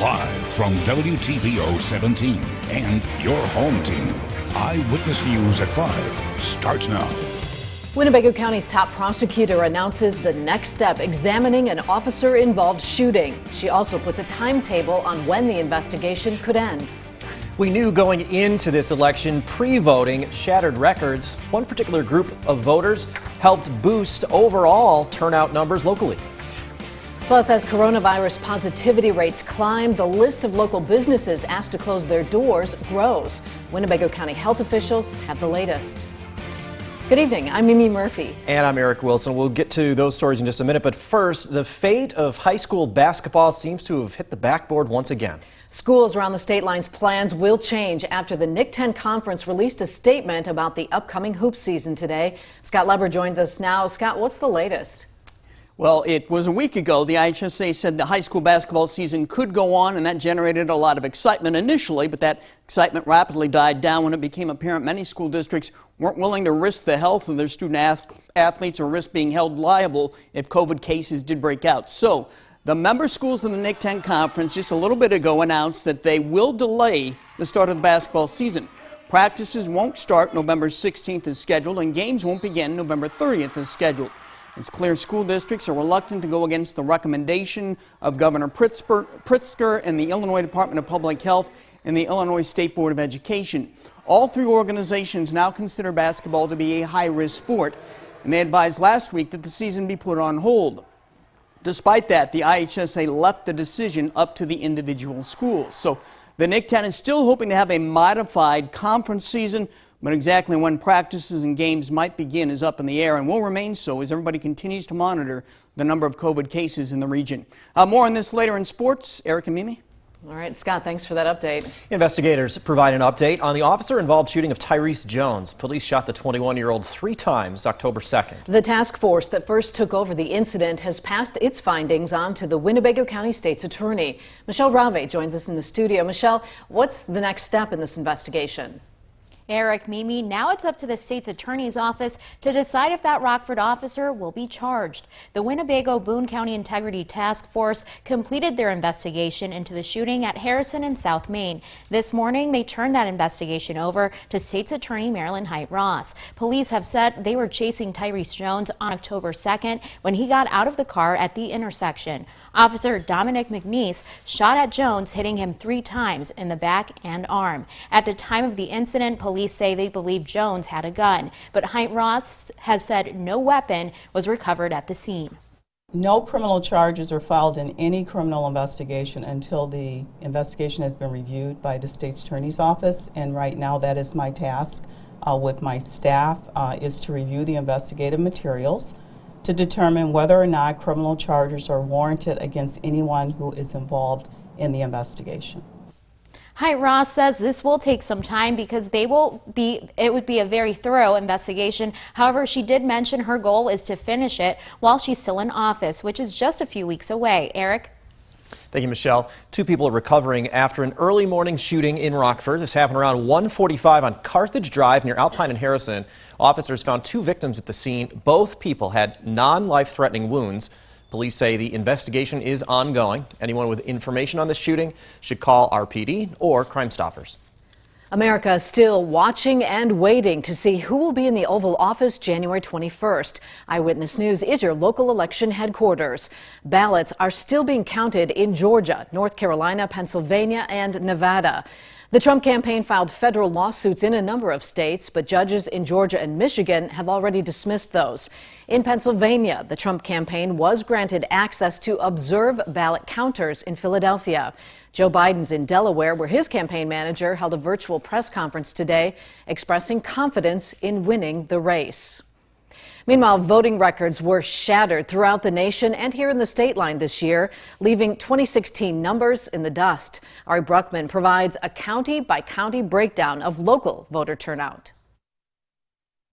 Live from WTVO 17 and your home team. Eyewitness News at 5 starts now. Winnebago County's top prosecutor announces the next step, examining an officer-involved shooting. She also puts a timetable on when the investigation could end. We knew going into this election, pre-voting shattered records. One particular group of voters helped boost overall turnout numbers locally. Plus, as coronavirus positivity rates climb, the list of local businesses asked to close their doors grows. Winnebago County health officials have the latest. Good evening, I'm Mimi Murphy. And I'm Eric Wilson. We'll get to those stories in just a minute, but first, the fate of high school basketball seems to have hit the backboard once again. Schools around the state line's plans will change after the NIC-10 conference released a statement about the upcoming hoop season today. Scott Leber joins us now. Scott, what's the latest? Well, it was a week ago. The IHSA said the high school basketball season could go on, and that generated a lot of excitement initially, but that excitement rapidly died down when it became apparent many school districts weren't willing to risk the health of their student athletes or risk being held liable if COVID cases did break out. So the member schools in the NIC-10 conference just a little bit ago announced that they will delay the start of the basketball season. Practices won't start November 16th as scheduled, and games won't begin November 30th as scheduled. It's clear school districts are reluctant to go against the recommendation of Governor Pritzker and the Illinois Department of Public Health and the Illinois State Board of Education. All three organizations now consider basketball to be a high-risk sport, and they advised last week that the season be put on hold. Despite that, the IHSA left the decision up to the individual schools. So the NIC-10 is still hoping to have a modified conference season, but exactly when practices and games might begin is up in the air and will remain so as everybody continues to monitor the number of COVID cases in the region. More on this later in sports. Eric and Mimi. All right, Scott, thanks for that update. Investigators provide an update on the officer-involved shooting of Tyrese Jones. Police shot the 21-year-old 3 times October 2nd. The task force that first took over the incident has passed its findings on to the Winnebago County State's Attorney. Michelle Rave joins us in the studio. Michelle, what's the next step in this investigation? Eric, Mimi, now it's up to the state's attorney's office to decide if that Rockford officer will be charged. The Winnebago-Boone County Integrity Task Force completed their investigation into the shooting at Harrison and South Main. This morning, they turned that investigation over to state's attorney Marilyn Height-Ross. Police have said they were chasing Tyrese Jones on October 2nd when he got out of the car at the intersection. Officer Dominic McNeese shot at Jones, hitting him 3 times in the back and arm. At the time of the incident, police say they believe Jones had a gun, but Height-Ross has said no weapon was recovered at the scene. No criminal charges are filed in any criminal investigation until the investigation has been reviewed by the state's attorney's office, and right now that is my task with my staff is to review the investigative materials to determine whether or not criminal charges are warranted against anyone who is involved in the investigation. Height-Ross says this will take some time because it would be a very thorough investigation. However, she did mention her goal is to finish it while she's still in office, which is just a few weeks away. Eric? Thank you, Michelle. 2 people are recovering after an early morning shooting in Rockford. This happened around 1:45 on Carthage Drive near Alpine and Harrison. Officers found 2 victims at the scene. Both people had non-life-threatening wounds. Police say the investigation is ongoing. Anyone with information on this shooting should call RPD or Crime Stoppers. America is still watching and waiting to see who will be in the Oval Office January 21st. Eyewitness News is your local election headquarters. Ballots are still being counted in Georgia, North Carolina, Pennsylvania, and Nevada. The Trump campaign filed federal lawsuits in a number of states, but judges in Georgia and Michigan have already dismissed those. In Pennsylvania, the Trump campaign was granted access to observe ballot counters in Philadelphia. Joe Biden's in Delaware, where his campaign manager held a virtual press conference today, expressing confidence in winning the race. Meanwhile, voting records were shattered throughout the nation and here in the state line this year, leaving 2016 numbers in the dust. Ari Bruckman provides a county-by-county breakdown of local voter turnout.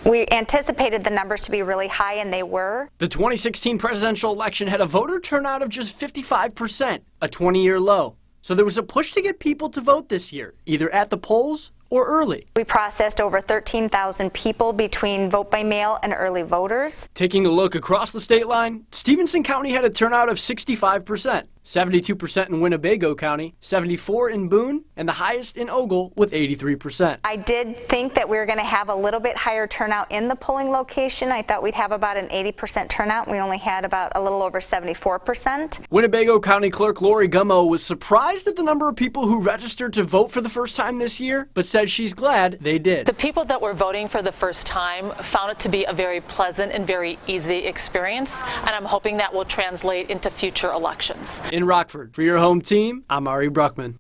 We anticipated the numbers to be really high, and they were. The 2016 presidential election had a voter turnout of just 55%, a 20-year low. So there was a push to get people to vote this year, either at the polls or early. We processed over 13,000 people between vote by mail and early voters. Taking a look across the state line, Stevenson County had a turnout of 65%. 72% in Winnebago County, 74% in Boone, and the highest in Ogle with 83%. I did think that we were going to have a little bit higher turnout in the polling location. I thought we'd have about an 80% turnout. We only had about a little over 74%. Winnebago County Clerk Lori Gummo was surprised at the number of people who registered to vote for the first time this year, but said she's glad they did. The people that were voting for the first time found it to be a very pleasant and very easy experience, and I'm hoping that will translate into future elections. In Rockford, for your home team, I'm Ari Bruckman.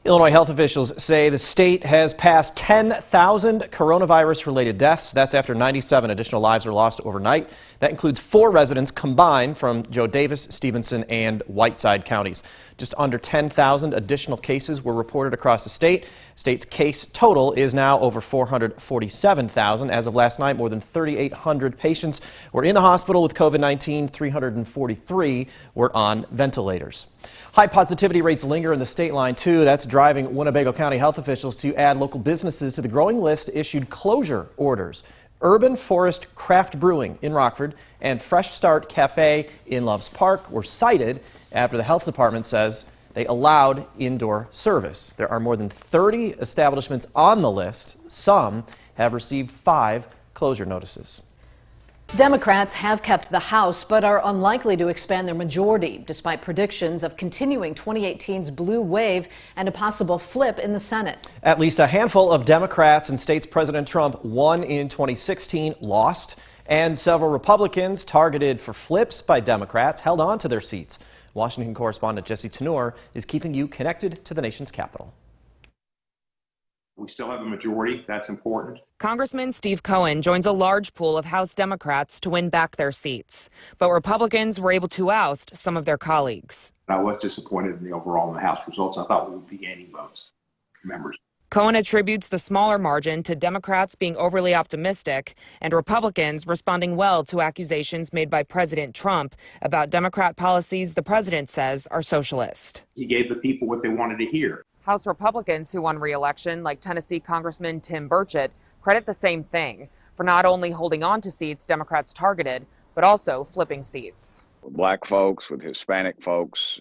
Illinois health officials say the state has passed 10,000 coronavirus-related deaths. That's after 97 additional lives were lost overnight. That includes 4 residents combined from Joe Davis, Stevenson, and Whiteside counties. Just under 10,000 additional cases were reported across the state. State's case total is now over 447,000. As of last night, more than 3,800 patients were in the hospital with COVID-19. 343 were on ventilators. High positivity rates linger in the state line, too. That's driving Winnebago County health officials to add local businesses to the growing list issued closure orders. Urban Forest Craft Brewing in Rockford and Fresh Start Cafe in Loves Park were cited after the health department says they allowed indoor service. There are more than 30 establishments on the list. Some have received 5 closure notices. Democrats have kept the House but are unlikely to expand their majority, despite predictions of continuing 2018's blue wave and a possible flip in the Senate. At least a handful of Democrats and states President Trump won in 2016 lost, and several Republicans targeted for flips by Democrats held on to their seats. Washington correspondent Jesse Tenor is keeping you connected to the nation's capital. We still have a majority. That's important. Congressman Steve Cohen joins a large pool of House Democrats to win back their seats. But Republicans were able to oust some of their colleagues. I was disappointed in the overall in the House results. I thought we would be gaining votes, members. Cohen attributes the smaller margin to Democrats being overly optimistic and Republicans responding well to accusations made by President Trump about Democrat policies the president says are socialist. He gave the people what they wanted to hear. House Republicans who won re-election, like Tennessee Congressman Tim Burchett, credit the same thing for not only holding on to seats Democrats targeted, but also flipping seats. Black folks, with Hispanic folks,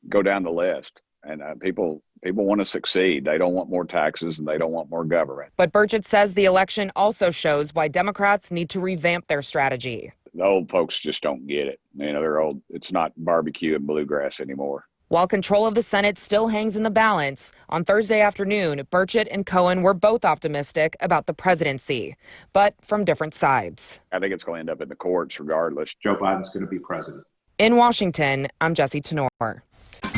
go down the list. And people want to succeed. They don't want more taxes and they don't want more government. But Burchett says the election also shows why Democrats need to revamp their strategy. The old folks just don't get it. You know, they're old. It's not barbecue and bluegrass anymore. While control of the Senate still hangs in the balance, on Thursday afternoon, Burchett and Cohen were both optimistic about the presidency, but from different sides. I think it's going to end up in the courts regardless. Joe Biden's going to be president. In Washington, I'm Jesse Tenor.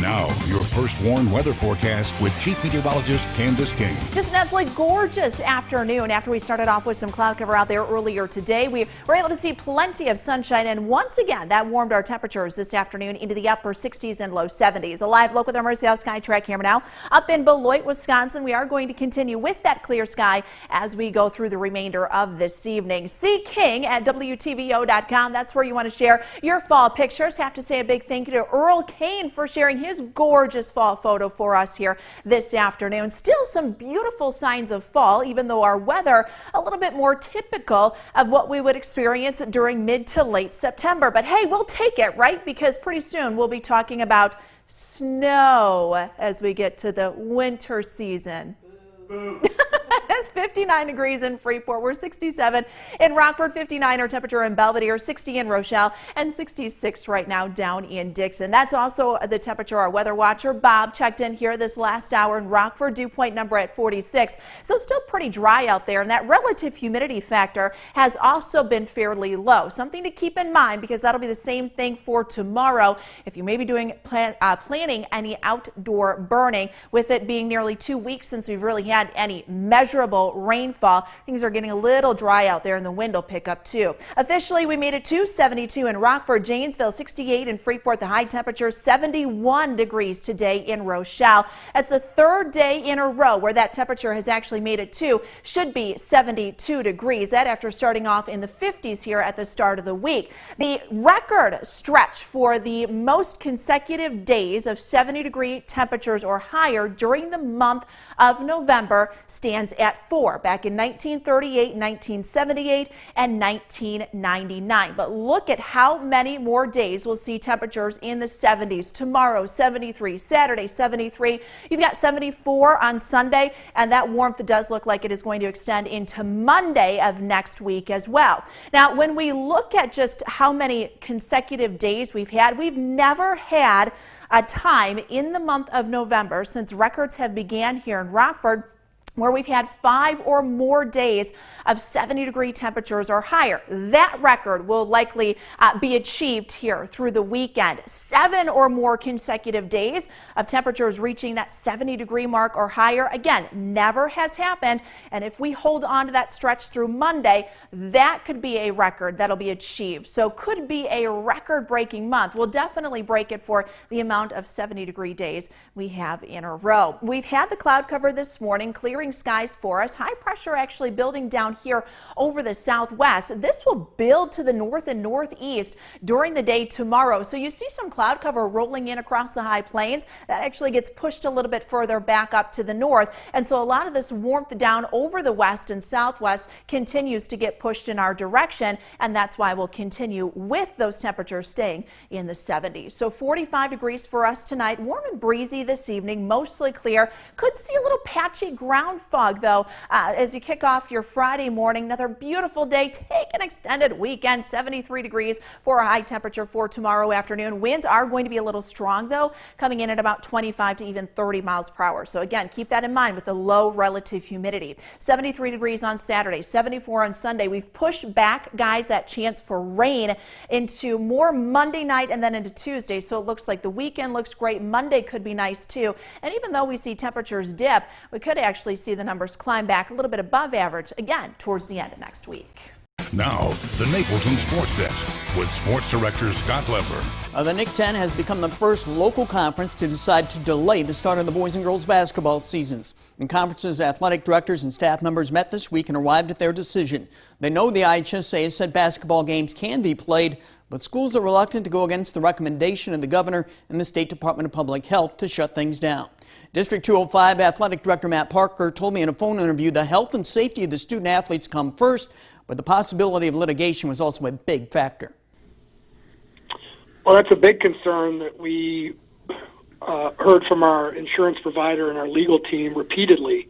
Now, your first warned weather forecast with Chief Meteorologist Candace King. Just an absolutely gorgeous afternoon. After we started off with some cloud cover out there earlier today, we were able to see plenty of sunshine, and once again, that warmed our temperatures this afternoon into the upper 60s and low 70s. A live look with our Mercy House Sky Track camera now. Up in Beloit, Wisconsin, we are going to continue with that clear sky as we go through the remainder of this evening. See King at WTVO.com. That's where you want to share your fall pictures. Have to say a big thank you to Earl Kane for sharing his gorgeous fall photo for us here this afternoon. Still some beautiful signs of fall, even though our weather a little bit more typical of what we would experience during mid to late September. But hey, we'll take it, right? Because pretty soon we'll be talking about snow as we get to the winter season. It's 59 degrees in Freeport. We're 67 in Rockford, 59 our temperature in Belvedere, 60 in Rochelle, and 66 right now down in Dixon. That's also the temperature our weather watcher Bob checked in here this last hour in Rockford. Dew point number at 46. So still pretty dry out there, and that relative humidity factor has also been fairly low. Something to keep in mind, because that'll be the same thing for tomorrow if you may be doing planning any outdoor burning. With it being nearly 2 weeks since we've really had any measurable rainfall, things are getting a little dry out there, and the wind will pick up too. Officially, we made it to 72 in Rockford, Janesville, 68 in Freeport. The high temperature 71 degrees today in Rochelle. That's the third day in a row where that temperature has actually made it to should be 72 degrees. That after starting off in the 50s here at the start of the week. The record stretch for the most consecutive days of 70-degree temperatures or higher during the month of November stands at 4 back in 1938, 1978, and 1999. But look at how many more days we'll see temperatures in the 70s. Tomorrow, 73, Saturday, 73. You've got 74 on Sunday, and that warmth does look like it is going to extend into Monday of next week as well. Now, when we look at just how many consecutive days we've never had a time in the month of November since records have began here in Rockford where we've had 5 or more days of 70-degree temperatures or higher. That record will likely be achieved here through the weekend. 7 or more consecutive days of temperatures reaching that 70-degree mark or higher. Again, never has happened, and if we hold on to that stretch through Monday, that could be a record that'll be achieved. So could be a record-breaking month. We'll definitely break it for the amount of 70-degree days we have in a row. We've had the cloud cover this morning, clearing skies for us. High pressure actually building down here over the southwest. This will build to the north and northeast during the day tomorrow. So you see some cloud cover rolling in across the high plains. That actually gets pushed a little bit further back up to the north. And so a lot of this warmth down over the west and southwest continues to get pushed in our direction. And that's why we'll continue with those temperatures staying in the 70s. So 45 degrees for us tonight. Warm and breezy this evening, mostly clear. Could see a little patchy ground fog though as you kick off your Friday morning. Another beautiful day. Take an extended weekend. 73 degrees for a high temperature for tomorrow afternoon. Winds are going to be a little strong though, coming in at about 25 to even 30 miles per hour. So again, keep that in mind with the low relative humidity. 73 degrees on Saturday, 74 on Sunday. We've pushed back, guys, that chance for rain into more Monday night and then into Tuesday. So it looks like the weekend looks great. Monday could be nice too. And even though we see temperatures dip, we could actually see the numbers climb back a little bit above average again towards the end of next week. Now, the Napleton Sports Desk with Sports Director Scott Lepper. The Nick 10 has become the first local conference to decide to delay the start of the boys and girls basketball seasons. In conferences, athletic directors and staff members met this week and arrived at their decision. They know the IHSA has said basketball games can be played, but schools are reluctant to go against the recommendation of the governor and the State Department of Public Health to shut things down. District 205 Athletic Director Matt Parker told me in a phone interview the health and safety of the student athletes come first, but the possibility of litigation was also a big factor. Well, that's a big concern that we heard from our insurance provider and our legal team repeatedly,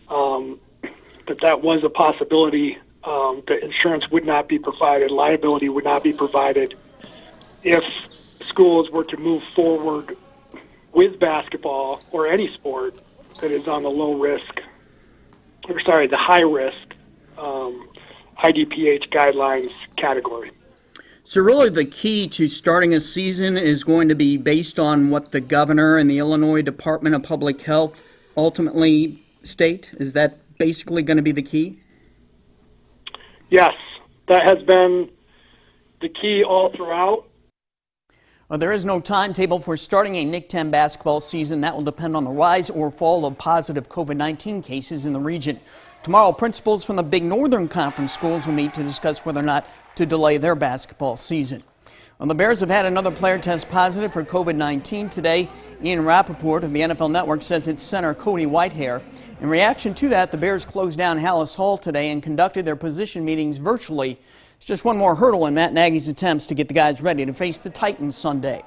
that was a possibility, that insurance would not be provided, liability would not be provided if schools were to move forward with basketball or any sport that is on the the high risk IDPH guidelines category. So really the key to starting a season is going to be based on what the governor and the Illinois Department of Public Health ultimately state? Is that basically going to be the key? Yes, that has been the key all throughout. Well, there is no timetable for starting a Nick 10 basketball season. That will depend on the rise or fall of positive COVID-19 cases in the region. Tomorrow, principals from the big Northern Conference schools will meet to discuss whether or not to delay their basketball season. Well, the Bears have had another player test positive for COVID-19 today. Ian Rappaport of the NFL Network says it's center Cody Whitehair. In reaction to that, the Bears closed down Hallis Hall today and conducted their position meetings virtually. It's just one more hurdle in Matt Nagy's attempts to get the guys ready to face the Titans Sunday.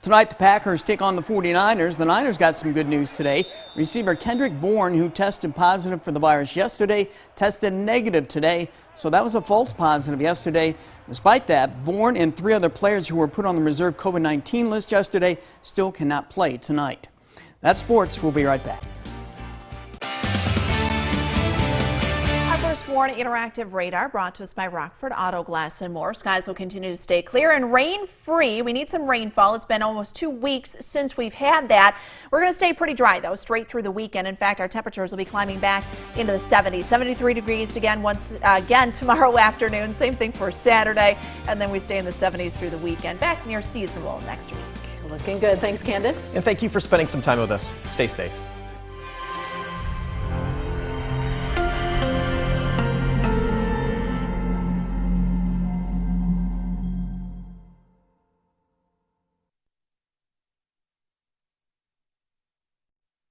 Tonight, the Packers take on the 49ers. The Niners got some good news today. Receiver Kendrick Bourne, who tested positive for the virus yesterday, tested negative today. So that was a false positive yesterday. Despite that, Bourne and 3 other players who were put on the reserve COVID-19 list yesterday still cannot play tonight. That's sports. We'll be right back. First Warn Interactive Radar brought to us by Rockford Auto Glass and More. Skies will continue to stay clear and rain-free. We need some rainfall. It's been almost 2 weeks since we've had that. We're going to stay pretty dry, though, straight through the weekend. In fact, our temperatures will be climbing back into the 70s. 73 degrees again tomorrow afternoon. Same thing for Saturday. And then we stay in the 70s through the weekend. Back near seasonable next week. Looking good. Thanks, Candace. And thank you for spending some time with us. Stay safe.